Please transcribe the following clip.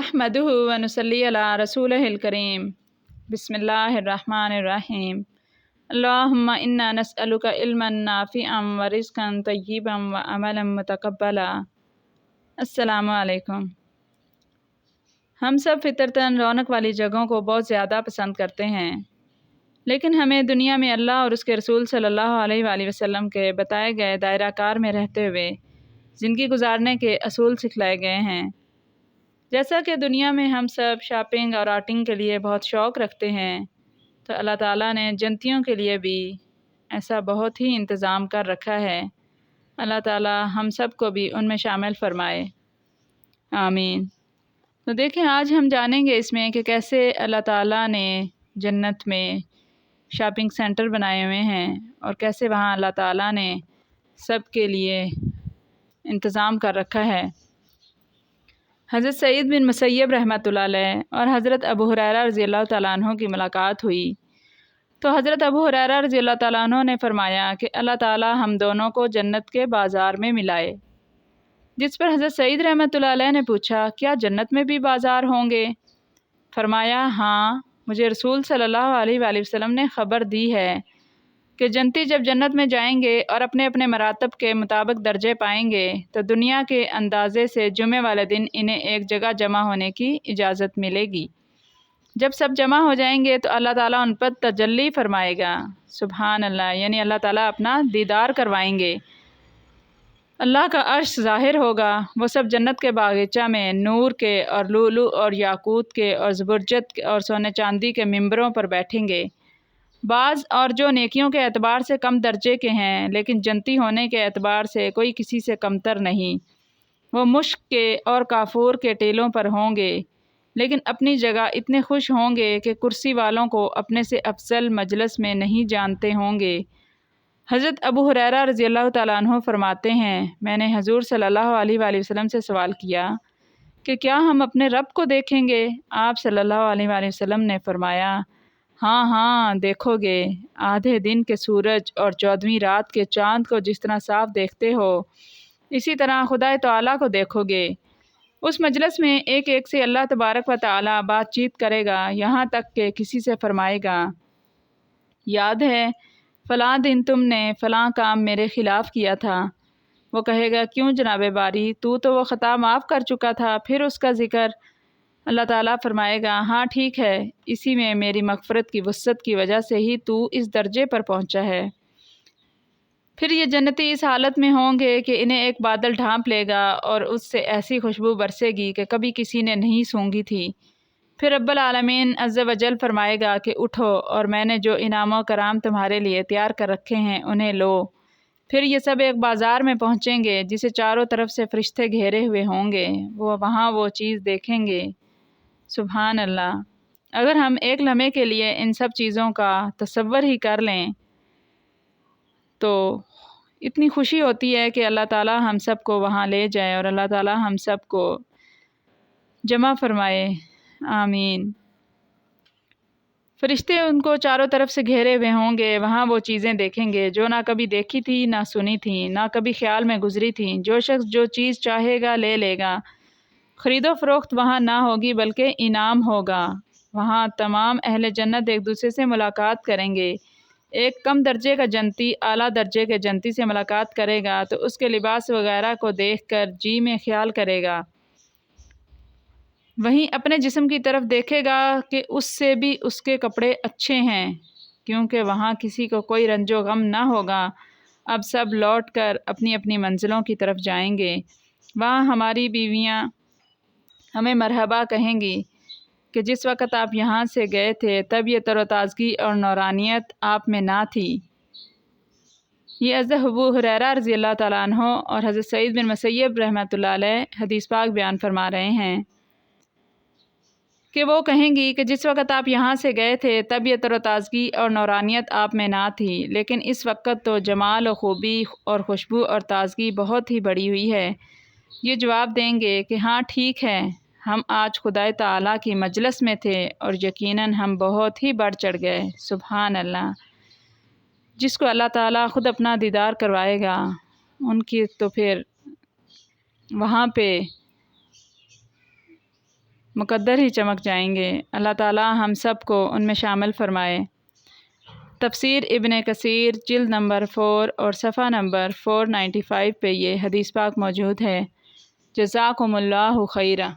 नहमदुहु व नुसल्ली अला रसूलिहिल करीम। बिस्मिल्लाहिर्रहमानिर्रहीम। अल्लाहुम्मा इन्ना नस्अलुका इल्मन नाफिअन व रिज़्क़न तय्यिबन व अमलन मुतक़ब्बला। अस्सलामु अलैकुम। हम सब फितरतन रौनक वाली जगहों को बहुत ज़्यादा पसंद करते हैं, लेकिन हमें दुनिया में अल्लाह और उसके रसूल सल्लल्लाहु अलैहि वसल्लम के बताए गए दायरा कार में रहते हुए ज़िंदगी गुजारने के असूल सिखलाए गए हैं। जैसा कि दुनिया में हम सब शॉपिंग और आउटिंग के लिए बहुत शौक़ रखते हैं, तो अल्लाह ताला ने जन्नतियों के लिए भी ऐसा बहुत ही इंतज़ाम कर रखा है। अल्लाह ताला हम सब को भी उनमें शामिल फरमाए, आमीन। तो देखें, आज हम जानेंगे इसमें कि कैसे अल्लाह ताला ने जन्नत में शॉपिंग सेंटर बनाए हुए हैं और कैसे वहाँ अल्लाह ताला ने सब के लिए इंतज़ाम कर रखा है। हज़रत सईद बिन मुसय्यब रहमतुल्लाह अलैह और हज़रत अबू हुरैरा रज़ियल्लाहु तआला अन्हु की मुलाकात हुई, तो हज़रत अबू हुरैरा रज़ियल्लाहु तआला अन्हु ने फरमाया कि अल्लाह ताला हम दोनों को जन्नत के बाज़ार में मिलाए। जिस पर हज़रत सईद रहमतुल्लाह अलैह ने पूछा, क्या जन्नत में भी बाज़ार होंगे? फरमाया, हाँ, मुझे रसूल सल्लल्लाहु अलैहि वसल्लम ने ख़बर दी है कि जन्नती जब जन्नत में जाएंगे और अपने अपने मरातब के मुताबिक दर्जे पाएंगे, तो दुनिया के अंदाज़े से जुमे वाले दिन इन्हें एक जगह जमा होने की इजाज़त मिलेगी। जब सब जमा हो जाएंगे तो अल्लाह ताला उन पर तजल्ली फरमाएगा। सुभान अल्लाह, यानी अल्लाह ताला अपना दीदार करवाएंगे। अल्लाह का अर्श ज़ाहिर होगा। वो सब जन्नत के बागीचा में नूर के और लूलू और याकूत के और ज़बरजद और सोने चांदी के मिंबरों पर बैठेंगे। बाज़ और जो नेकियों के एतबार से कम दर्जे के हैं, लेकिन जन्नती होने के एतबार से कोई किसी से कमतर नहीं। वो मुश्क के और काफूर के टीलों पर होंगे, लेकिन अपनी जगह इतने खुश होंगे कि कुर्सी वालों को अपने से अफजल मजलिस में नहीं जानते होंगे। हज़रत अबू हुरैरा रज़ियल्लाहु तआला अन्हु फरमाते हैं, मैंने हजूर सल्लल्लाहु अलैहि वसल्लम से सवाल किया कि क्या हम अपने रब को देखेंगे? आप सल्लल्लाहु अलैहि वसल्लम ने फरमाया, हाँ हाँ, देखोगे। आधे दिन के सूरज और 14वीं रात के चाँद को जिस तरह साफ देखते हो, इसी तरह खुदा तआला को देखोगे। उस मजलिस में एक एक से अल्लाह तबारक व तआला बातचीत करेगा, यहाँ तक कि किसी से फरमाएगा, याद है फ़लाँ दिन तुमने फ़लाँ काम मेरे ख़िलाफ़ किया था? वो कहेगा, क्यों जनाबे बारी, तू तो वो ख़ता माफ़ कर चुका था। फिर उसका ज़िक्र अल्लाह ताला फरमाएगा, हाँ ठीक है, इसी में मेरी मग़फ़िरत की वुसअत की वजह से ही तू इस दर्जे पर पहुँचा है। फिर ये जन्नती इस हालत में होंगे कि इन्हें एक बादल ढांप लेगा और उससे ऐसी खुशबू बरसेगी कि कभी किसी ने नहीं सूंघी थी। फिर रब्बुल आलमीन अज़्ज़ व जल फरमाएगा कि उठो और मैंने जो इनाम व कराम तुम्हारे लिए तैयार कर रखे हैं उन्हें लो। फिर ये सब एक बाज़ार में पहुँचेंगे जिसे चारों तरफ से फ़रिश्ते घेरे हुए होंगे। वो वहाँ वो चीज़ देखेंगे। सुभान अल्लाह, अगर हम एक लम्हे के लिए इन सब चीज़ों का तसव्वुर ही कर लें तो इतनी खुशी होती है कि अल्लाह ताला हम सब को वहाँ ले जाए और अल्लाह ताला हम सब को जमा फरमाए, आमीन। फरिश्ते उनको चारों तरफ से घेरे हुए होंगे। वहाँ वो चीज़ें देखेंगे जो ना कभी देखी थी, ना सुनी थी, ना कभी ख्याल में गुजरी थी। जो शख्स जो चीज़ चाहेगा ले लेगा। ख़रीदो फ़रोख्त वहाँ ना होगी बल्कि इनाम होगा। वहाँ तमाम अहले जन्नत एक दूसरे से मुलाकात करेंगे। एक कम दर्जे का जन्नती आला दर्जे के जन्नती से मुलाकात करेगा तो उसके लिबास वगैरह को देखकर जी में ख्याल करेगा। वहीं अपने जिस्म की तरफ देखेगा कि उससे भी उसके कपड़े अच्छे हैं, क्योंकि वहाँ किसी को कोई रंजो गम ना होगा। अब सब लौट कर अपनी अपनी मंजिलों की तरफ जाएंगे। वहाँ हमारी बीवियाँ हमें मरहबा कहेंगी कि जिस वक़्त आप यहाँ से गए थे तब ये तरोताज़गी और नौरानियत आप में ना थी। ये हज़रत अबू हुरैरा रज़ियल्लाहु तआला अन्हु और हज़रत सईद बिन मुसय्यब रहमतुल्लाह अलैह हदीस पाक बयान फरमा रहे हैं कि वो कहेंगी कि जिस वक़्त आप यहाँ से गए थे तब ये तरोताज़गी और नौरानियत आप में ना थी, लेकिन इस वक़्त तो जमाल और ख़ूबी और खुशबू और ताज़गी बहुत ही बढ़ी हुई है। ये जवाब देंगे कि हाँ ठीक है, हम आज खुदा ताला की मजलिस में थे और यकीनन हम बहुत ही बढ़ चढ़ गए। सुभान अल्लाह, जिसको अल्लाह ताला ख़ुद अपना दीदार करवाएगा उनकी तो फिर वहाँ पे مقدر ہی چمک جائیں گے۔ اللہ تعالیٰ ہم سب کو ان میں شامل فرمائے۔ تفسیر ابن کثیر جلد نمبر 4 اور صفحہ نمبر 495 پہ یہ حدیث پاک موجود ہے۔ جزاکم اللہ خیرہ۔